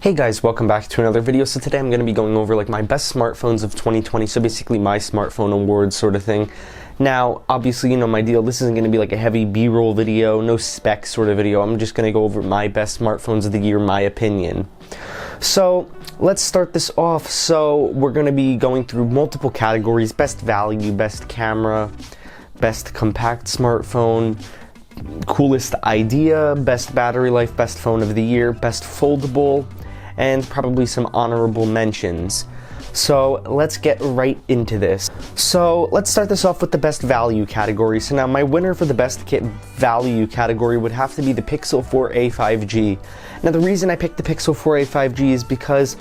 Hey guys, welcome back to another video. So today I'm going to be going over like my best smartphones of 2020, so basically my smartphone awards sort of thing. Now, obviously, you know my deal, this isn't going to be like a heavy B-roll video, no specs sort of video. I'm just going to go over my best smartphones of the year, my opinion. So, let's start this off. So, we're going to be going through multiple categories: best value, best camera, best compact smartphone, coolest idea, best battery life, best phone of the year, best foldable, and probably some honorable mentions. So let's get right into this. So let's start this off with the best value category. So now my winner for the best value category would have to be the Pixel 4a 5G. Now the reason I picked the Pixel 4a 5G is because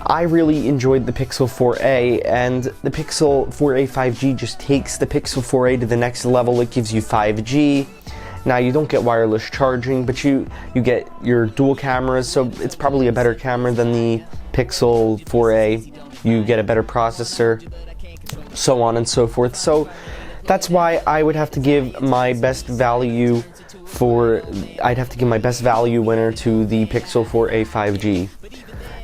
I really enjoyed the Pixel 4a, and the Pixel 4a 5G just takes the Pixel 4a to the next level. It gives you 5G. Now you don't get wireless charging, but you get your dual cameras, so it's probably a better camera than the Pixel 4a. You get a better processor, so on and so forth. So that's why I would have to give my best value winner to the Pixel 4a 5G.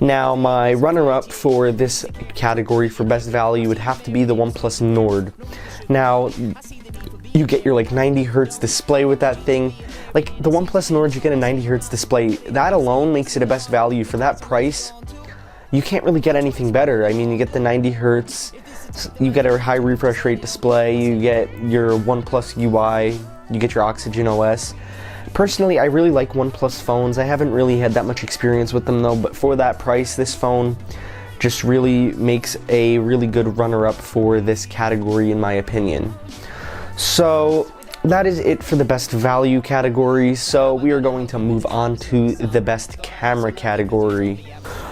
Now my runner-up for this category for best value would have to be the OnePlus Nord. Now, you get your like 90 hertz display with that thing. Like the OnePlus Nord, you get a 90 hertz display. That alone makes it a best value. For that price, you can't really get anything better. I mean, you get the 90 hertz, you get a high refresh rate display, you get your OnePlus UI, you get your Oxygen OS. Personally, I really like OnePlus phones. I haven't really had that much experience with them though, but for that price, this phone just really makes a really good runner-up for this category in my opinion. So that is it for the best value category. So we are going to move on to the best camera category.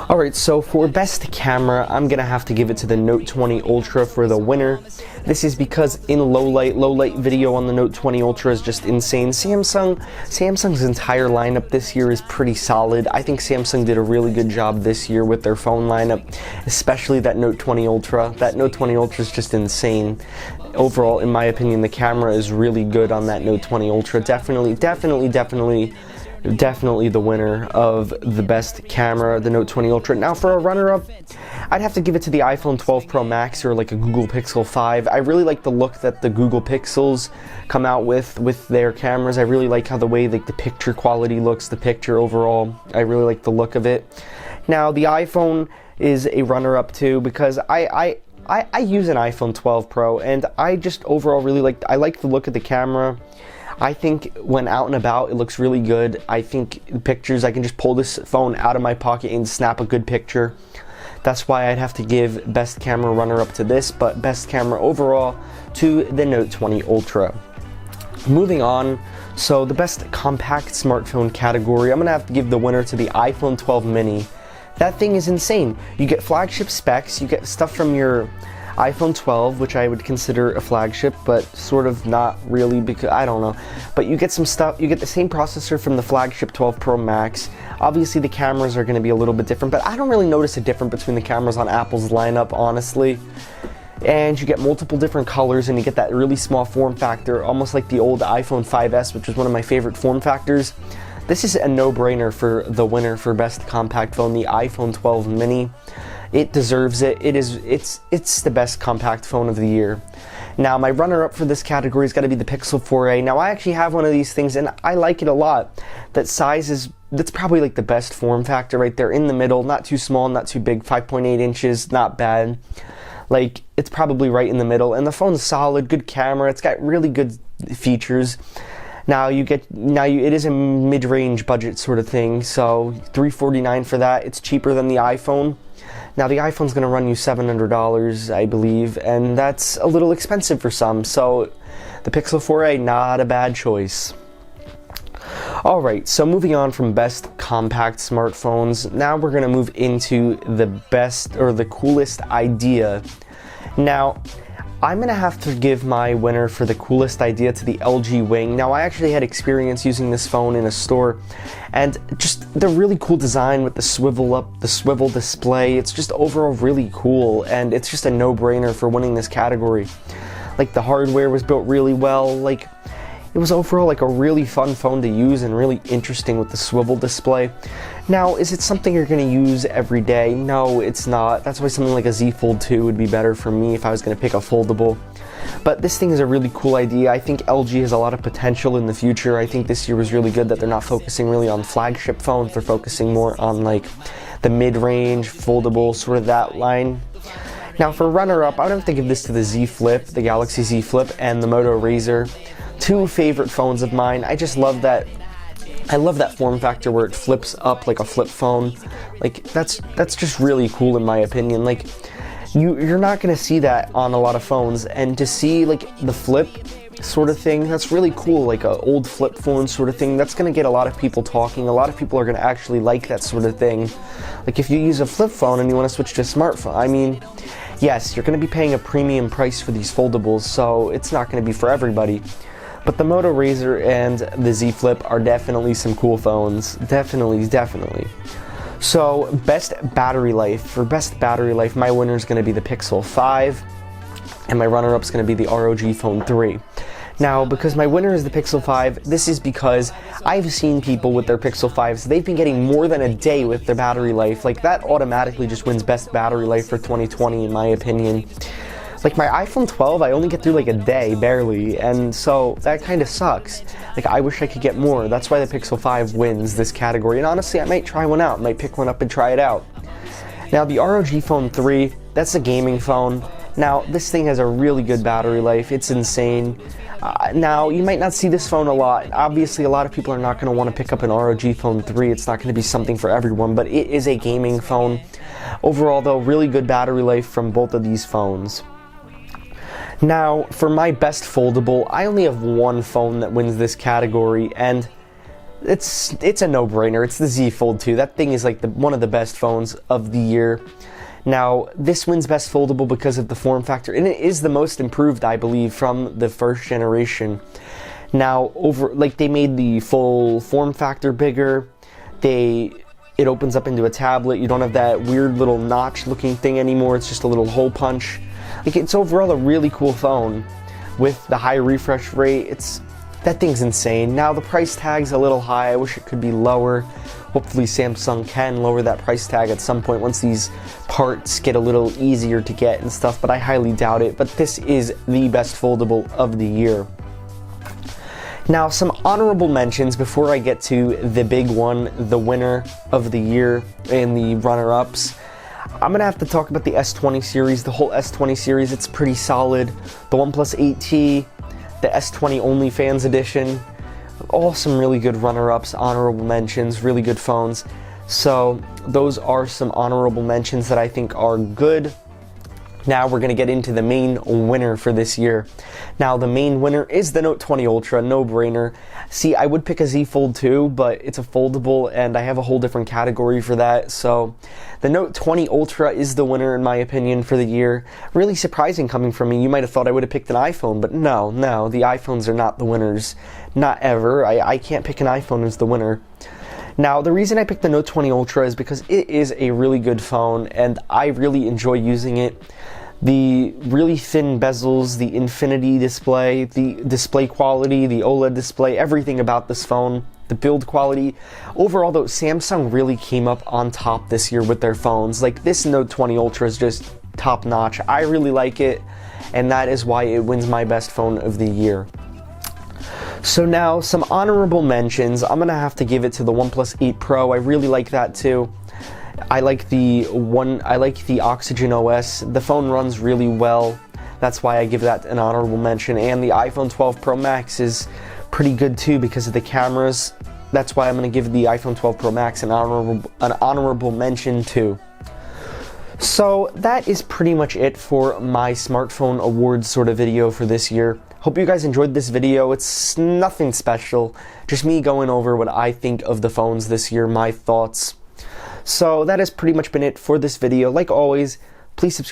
Alright, so for best camera, I'm gonna have to give it to the Note 20 Ultra for the winner. This is because in low light video on the Note 20 Ultra is just insane. Samsung's entire lineup this year is pretty solid. I think Samsung did a really good job this year with their phone lineup, especially that Note 20 Ultra. That Note 20 Ultra is just insane. Overall, in my opinion, the camera is really good on that Note 20 Ultra. Definitely the winner of the best camera, the Note 20 Ultra. Now for a runner-up, I'd have to give it to the iPhone 12 Pro Max or like a Google Pixel 5. I really like the look that the Google Pixels come out with their cameras. I really like how the way like the picture quality looks, the picture overall. I really like the look of it. Now the iPhone is a runner-up too because I use an iPhone 12 Pro, and I just overall really like the look of the camera. I think when out and about, it looks really good. I think pictures, I can just pull this phone out of my pocket and snap a good picture. That's why I'd have to give best camera runner-up to this, but best camera overall to the Note 20 Ultra. Moving on, so the best compact smartphone category, I'm gonna have to give the winner to the iPhone 12 mini. That thing is insane. You get flagship specs, you get stuff from your iPhone 12, which I would consider a flagship, but sort of not really because, I don't know. But you get some stuff, you get the same processor from the flagship 12 Pro Max. Obviously the cameras are going to be a little bit different, but I don't really notice a difference between the cameras on Apple's lineup, honestly. And you get multiple different colors, and you get that really small form factor, almost like the old iPhone 5S, which was one of my favorite form factors. This is a no-brainer for the winner for best compact phone, the iPhone 12 mini. It deserves it. It's the best compact phone of the year. Now my runner-up for this category has got to be the Pixel 4a. Now I actually have one of these things and I like it a lot. That's probably like the best form factor right there in the middle. Not too small, not too big. 5.8 inches, not bad. Like, it's probably right in the middle, and the phone's solid, good camera. It's got really good features. Now it is a mid-range budget sort of thing, so $349 for that. It's cheaper than the iPhone. Now the iPhone's going to run you $700, I believe, and that's a little expensive for some, so the Pixel 4a, not a bad choice. Alright, so moving on from best compact smartphones, now we're going to move into the best or the coolest idea. Now, I'm going to have to give my winner for the coolest idea to the LG Wing. Now, I actually had experience using this phone in a store, and just the really cool design with the swivel display. It's just overall really cool, and it's just a no-brainer for winning this category. Like, the hardware was built really well. Like, it was overall like a really fun phone to use and really interesting with the swivel display. Now, is it something you're going to use every day? No, it's not. That's why something like a Z Fold 2 would be better for me if I was going to pick a foldable. But this thing is a really cool idea. I think LG has a lot of potential in the future. I think this year was really good that they're not focusing really on flagship phones. They're focusing more on like the mid-range, foldable, sort of that line. Now for runner-up, I would have to give this to the Z Flip, the Galaxy Z Flip, and the Moto Razr. Two favorite phones of mine. I just love that. I love that form factor where it flips up like a flip phone. Like that's just really cool in my opinion. Like you're not gonna see that on a lot of phones, and to see like the flip sort of thing, that's really cool. Like a old flip phone sort of thing, that's gonna get a lot of people talking. A lot of people are gonna actually like that sort of thing. Like if you use a flip phone and you want to switch to a smartphone, I mean, yes, you're gonna be paying a premium price for these foldables, so it's not gonna be for everybody. But the Moto Razr and the Z Flip are definitely some cool phones. Definitely. So, best battery life. For best battery life, my winner is going to be the Pixel 5, and my runner-up is going to be the ROG Phone 3. Now, because my winner is the Pixel 5, this is because I've seen people with their Pixel 5s, they've been getting more than a day with their battery life. Like, that automatically just wins best battery life for 2020, in my opinion. Like my iPhone 12, I only get through like a day, barely, and so that kind of sucks. Like I wish I could get more. That's why the Pixel 5 wins this category, and honestly, I might try one out. Might pick one up and try it out. Now the ROG Phone 3, that's a gaming phone. Now this thing has a really good battery life. It's insane. Now you might not see this phone a lot. Obviously, a lot of people are not going to want to pick up an ROG Phone 3. It's not going to be something for everyone, but it is a gaming phone. Overall, though, really good battery life from both of these phones. Now, for my best foldable, I only have one phone that wins this category, and it's a no-brainer. It's the Z Fold 2. That thing is like one of the best phones of the year. Now, this wins best foldable because of the form factor, and it is the most improved, I believe, from the first generation. Now, they made the full form factor bigger. It opens up into a tablet. You don't have that weird little notch-looking thing anymore. It's just a little hole punch. Like, it's overall a really cool phone with the high refresh rate. That thing's insane. Now the price tag's a little high. I wish it could be lower. Hopefully Samsung can lower that price tag at some point once these parts get a little easier to get and stuff, but I highly doubt it. But this is the best foldable of the year. Now, some honorable mentions before I get to the big one, the winner of the year and the runner-ups. I'm going to have to talk about the S20 series, the whole S20 series. It's pretty solid. The OnePlus 8T, the S20 OnlyFans edition, all some really good runner-ups, honorable mentions, really good phones. So those are some honorable mentions that I think are good. Now we're going to get into the main winner for this year. Now the main winner is the Note 20 Ultra, no-brainer. See, I would pick a Z Fold 2, but it's a foldable and I have a whole different category for that. So the Note 20 Ultra is the winner in my opinion for the year. Really surprising coming from me. You might have thought I would have picked an iPhone, but no, the iPhones are not the winners. Not ever. I can't pick an iPhone as the winner. Now, the reason I picked the Note 20 Ultra is because it is a really good phone and I really enjoy using it. The really thin bezels, the infinity display, the display quality, the OLED display, everything about this phone, the build quality. Overall, though, Samsung really came up on top this year with their phones. Like, this Note 20 Ultra is just top notch. I really like it, and that is why it wins my best phone of the year. So now, some honorable mentions. I'm going to have to give it to the OnePlus 8 Pro. I really like that too. I like the Oxygen OS. The phone runs really well. That's why I give that an honorable mention. And the iPhone 12 Pro Max is pretty good too because of the cameras. That's why I'm going to give the iPhone 12 Pro Max an honorable mention too. So that is pretty much it for my smartphone awards sort of video for this year. Hope you guys enjoyed this video. It's nothing special, just me going over what I think of the phones this year, my thoughts. So that has pretty much been it for this video. Like always, please subscribe.